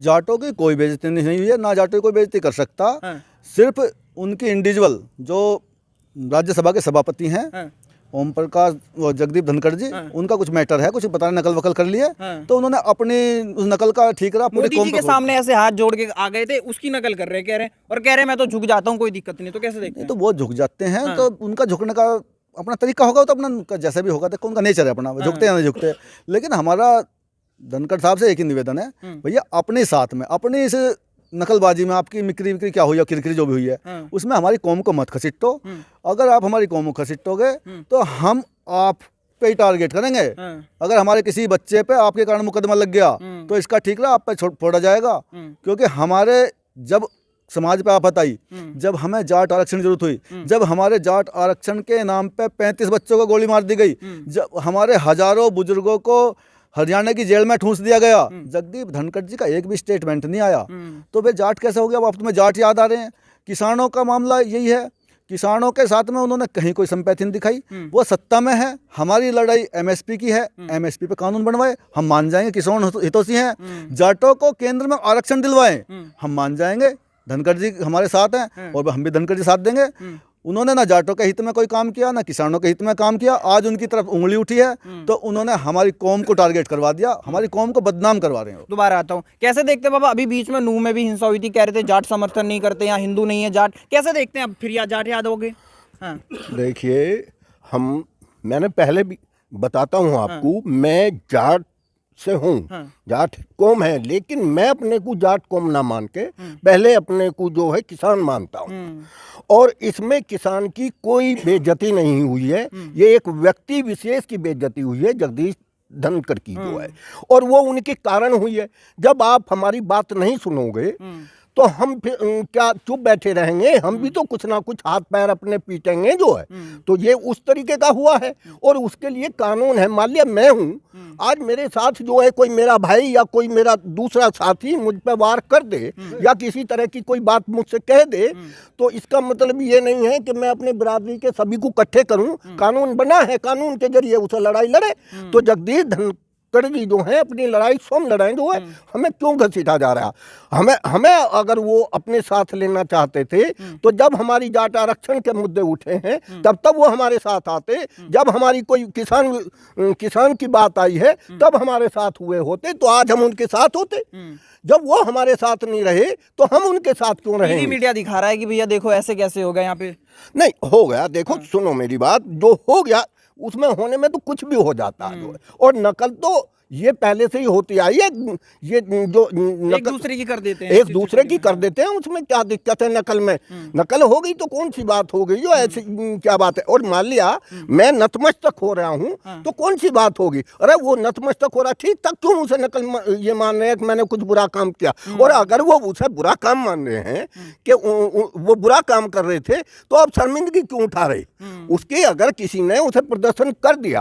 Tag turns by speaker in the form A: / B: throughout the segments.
A: जाटों की कोई बेइज्जती नहीं हुई है, ना जाटों की कोई बेइज्जती कर सकता। सिर्फ उनकी इंडिविजुअल जो राज्यसभा के सभापति हैं ओम प्रकाश वो जगदीप धनखड़ जी, उनका कुछ मैटर है, कुछ पता नहीं नकल वकल कर लिए, तो उन्होंने अपनी उस नकल का ठीक रहा।
B: मोदी जी के सामने ऐसे हाथ जोड़ के आ गए थे, उसकी नकल कर रहे कह रहे हैं, और कह रहे हैं मैं तो झुक जाता हूँ, कोई दिक्कत नहीं। तो कैसे देखते हैं?
A: तो वो झुक जाते हैं, तो उनका झुकने का अपना तरीका होगा, तो अपना जैसा भी होगा, देखो उनका नेचर है अपना, झुकते हैं नहीं झुकते। लेकिन हमारा धनखड़ साहब से एक ही निवेदन है, भैया अपने साथ में अपनी इस नकलबाजी में आपकी मिक्री विक्री क्या हुई है, किरकिरी जो भी हुई है, उसमें हमारी कौम को मत खसीटो। अगर आप हमारी कौम को खसीटोगे तो हम आप पे ही टारगेट करेंगे। अगर हमारे किसी बच्चे पे आपके कारण मुकदमा लग गया तो इसका ठीक रहा, आप पे छोड़ा जाएगा। क्योंकि हमारे जब समाज पे आफत आई, जब हमें जाट आरक्षण की जरूरत हुई, जब हमारे जाट आरक्षण के नाम पे 35 बच्चों को गोली मार दी गई, जब हमारे हजारों बुजुर्गों को हरियाणा की जेल में ठूंस दिया गया, जगदीप धनखड़ जी का एक भी स्टेटमेंट नहीं आया। तो वे जाट कैसे हो गया? अब तुम्हें जाट याद आ रहे हैं। किसानों का मामला यही है, किसानों के साथ में उन्होंने कहीं कोई संपैथी नहीं दिखाई। वो सत्ता में है, हमारी लड़ाई एमएसपी की है, एमएसपी पे कानून बनवाए, हम मान जाएंगे। किसान हितोषी हैं, जाटों को केंद्र में आरक्षण दिलवाएं, हम मान जाएंगे। धनखड़ जी हमारे साथ हैं और हम भी धनखड़ जी साथ देंगे। उन्होंने ना जाटों के हित में कोई काम किया, ना किसानों के हित में काम किया। आज उनकी तरफ उंगली उठी है तो उन्होंने हमारी कौम को टारगेट करवा दिया, हमारी कौम को बदनाम करवा रहे हैं।
B: दोबारा आता हूँ, कैसे देखते हैं बाबा? अभी बीच में नूह में भी हिंसा हुई थी, कह रहे थे जाट समर्थन नहीं करते, यहाँ हिंदू नहीं है जाट। कैसे देखते हैं अब फिर या जाट याद हो गए? हाँ
C: देखिए, मैंने पहले भी बताता हूँ आपको, मैं जाट से हूँ, जाट कौम है, लेकिन मैं अपने को जाट कौम ना मान के पहले अपने को जो है किसान मानता हूँ। और इसमें किसान की कोई बेइज्जती नहीं हुई है, ये एक व्यक्ति विशेष की बेइज्जती हुई है, जगदीश धनखड़ की जो है, और वो उनके कारण हुई है। जब आप हमारी बात नहीं सुनोगे तो हम फिर क्या चुप बैठे रहेंगे? हम भी तो कुछ ना कुछ हाथ पैर अपने पीटेंगे जो है। तो ये उस तरीके का हुआ है और उसके लिए कानून है। मान लिया मैं हूँ, आज मेरे साथ जो है कोई मेरा भाई या कोई मेरा दूसरा साथी मुझ पर वार कर दे या किसी तरह की कोई बात मुझसे कह दे, तो इसका मतलब ये नहीं है कि मैं अपने बिरादरी के सभी को इकट्ठे करूँ। कानून बना है, कानून के जरिए उसे लड़ाई लड़े। तो जगदीश धनखड़ जी जो है अपनी लड़ाई स्वयं लड़ाई जो है, हमें क्यों घसीटा जा रहा? हमें अगर वो अपने साथ लेना चाहते थे तो जब हमारी जाट आरक्षण के मुद्दे उठे हैं तब वो हमारे साथ आते। जब हमारी कोई किसान की बात आई है तब हमारे साथ हुए होते, तो आज हम उनके साथ होते। जब वो हमारे साथ नहीं रहे तो हम उनके साथ क्यों रहे?
B: मीडिया दिखा रहा है कि भैया देखो ऐसे कैसे हो गया यहाँ पे।
C: नहीं हो गया, देखो सुनो मेरी बात, जो हो गया उसमें होने में तो कुछ भी हो जाता है। और नकल तो ये पहले से ही होती आई है। ये जो
B: एक दूसरे की कर देते हैं,
C: एक दूसरे की कर देते हैं, उसमें क्या दिक्कत है? नकल में नकल हो गई तो कौन सी बात हो गई? जो ऐसी क्या बात है? और मान लिया मैं नतमस्तक हो रहा हूँ तो कौन सी बात होगी? अरे वो नतमस्तक हो रहा, ठीक, तक क्यों उसे नकल ये मान रहे हैं कि मैंने कुछ बुरा काम किया? और अगर वो उसे बुरा काम मान रहे हैं कि वो बुरा काम कर रहे थे तो आप शर्मिंदगी क्यों उठा रहे? उसके अगर किसी ने उसे प्रदर्शन कर दिया,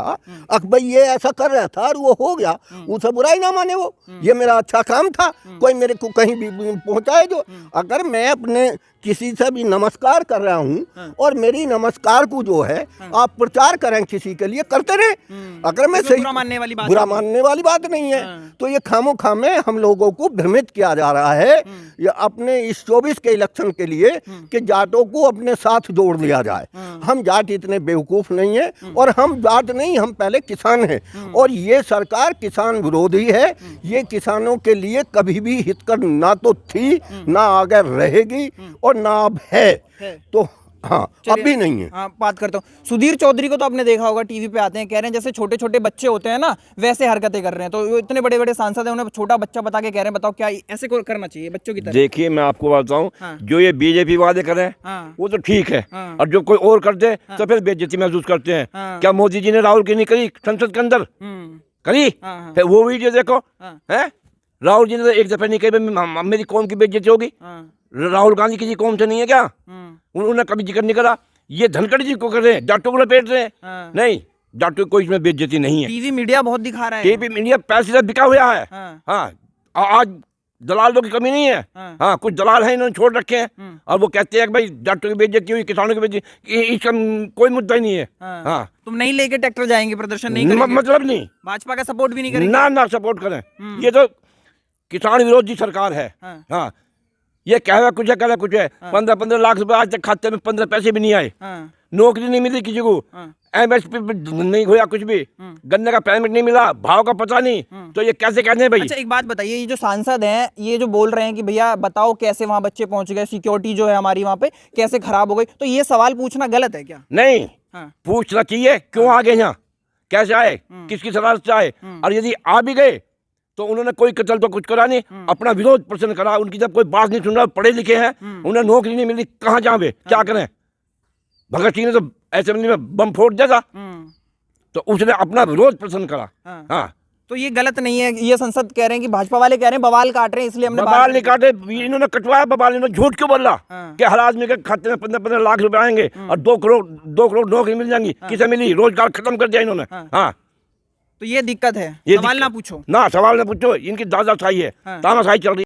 C: अक भाई ये ऐसा कर रहा था और वो हो गया, उसे बुराई ना माने। वो ये मेरा अच्छा काम था, कोई मेरे को कहीं भी पहुंचाए। जो अगर मैं अपने किसी से भी नमस्कार कर रहा हूं और मेरी नमस्कार को जो है आप प्रचार करें किसी के लिए, करते रहे। अगर मैं सही बुरा मानने वाली बात नहीं है। तो ये खामोखा में हम लोगों को भ्रमित किया जा रहा है ये अपने इस 24 के इलेक्शन के लिए कि जाटों को अपने साथ जोड़ लिया जाए। हम जाट इतने बेवकूफ नहीं है, और हम जाट नहीं, हम पहले किसान हैं। और ये सरकार किसान विरोधी है, ये किसानों के लिए कभी भी हितकर ना तो थी, ना आगे रहेगी और ना अब है। तो हाँ, अब भी नहीं है।
B: हाँ, बात करता हूँ। सुधीर चौधरी को तो आपने देखा होगा, टीवी पे आते हैं, कह रहे हैं जैसे छोटे छोटे बच्चे होते हैं ना वैसे हरकतें कर रहे हैं। तो इतने बड़े बड़े सांसद हैं, उन्हें छोटा बच्चा बता के कह रहे हैं, बताओ क्या ऐसे करना चाहिए बच्चों की तरह?
D: देखिए मैं आपको बताऊँ, जो ये बीजेपी वादे करे वो तो ठीक है, और जो कोई और कर दे तो फिर बेइज्जती महसूस करते हैं। क्या मोदी जी ने राहुल की नहीं करी संसद के अंदर? करी? फिर वो वीडियो देखो, है राहुल जी ने तो एक दफा नहीं कही मेरी कौम की बेइज्जती होगी। राहुल गांधी किसी कौम से नहीं है क्या? उन्होंने कभी जिक्र नहीं करा। ये धनखड़ जी को कर रहे हैं, जाटों को लपेट रहे हैं। नहीं, जाटों कोई इसमें बेइज्जती नहीं है।
B: टीवी मीडिया बहुत दिखा रहा है,
D: टीवी मीडिया पैसे से बिका हुआ है। हाँ, आज दलालों की कमी नहीं है। हाँ, कुछ दलाल हैं, इन्होंने छोड़ रखे हैं और वो कहते हैं कि भाई जाटों की बेइज्जती हुई, किसानों की बेइज्जती, इसका कोई मुद्दा ही नहीं है। हाँ,
B: तुम नहीं लेके ट्रैक्टर जाएंगे, प्रदर्शन नहीं करेंगे,
D: मतलब नहीं,
B: भाजपा का सपोर्ट भी नहीं करेंगे?
D: ना सपोर्ट करें। ये तो किसान विरोधी सरकार है।
B: हाँ।
D: हाँ, ये कह रहा कुछ है, कह रहा कुछ है। 15-15 लाख रुपए आज तक खाते में 15 पैसे भी नहीं आए।
B: हाँ।
D: नौकरी नहीं मिली किसी को, MSP नहीं हुआ कुछ भी, गन्ने का परमिट नहीं मिला, भाव का पता नहीं, तो ये कैसे कहते हैं भाई?
B: अच्छा एक बात बताइए, ये जो सांसद हैं ये जो बोल रहे हैं कि भैया बताओ कैसे वहां बच्चे पहुंच गए, सिक्योरिटी जो है हमारी वहां पे कैसे खराब हो गई, तो ये सवाल पूछना गलत है क्या?
D: नहीं,
B: हाँ।
D: पूछना चाहिए क्यों आ गए यहाँ, कैसे आए, किसकी सलाह से आए, और यदि आ भी गए तो उन्होंने कोई कत्ल तो कुछ करा नहीं, अपना विरोध प्रदर्शन करा। उनकी जब कोई बात नहीं सुन रहा, पढ़े लिखे हैं, उन्हें नौकरी नहीं मिली, कहाँ जावे, क्या करें? भगत सिंह ने तो असेंबली में बम फोड़ दिया था, तो उसने अपना विरोध प्रदर्शन करा। हाँ,
B: तो ये गलत नहीं है, ये संसद कह रहे हैं कि भाजपा वाले कह रहे हैं बवाल काट रहे हैं इसलिए हमने
D: बवाल नहीं काटे, इन्होंने कटवाया बवाल, इन्होंने झूठ क्यों बोला कि हर आदमी के खाते में 15-15 लाख रुपए आएंगे और 2 करोड़ नौकरी मिल जाएंगी। किसे मिली? रोजगार खत्म कर दिया इन्होंने। हाँ,
B: तो ये दिक्कत है,
D: ये
B: सवाल
D: दिक्कत-
B: ना पूछो।
D: ना सवाल ना पूछो, इनकी दादाशाही है, तानाशाही चल रही है।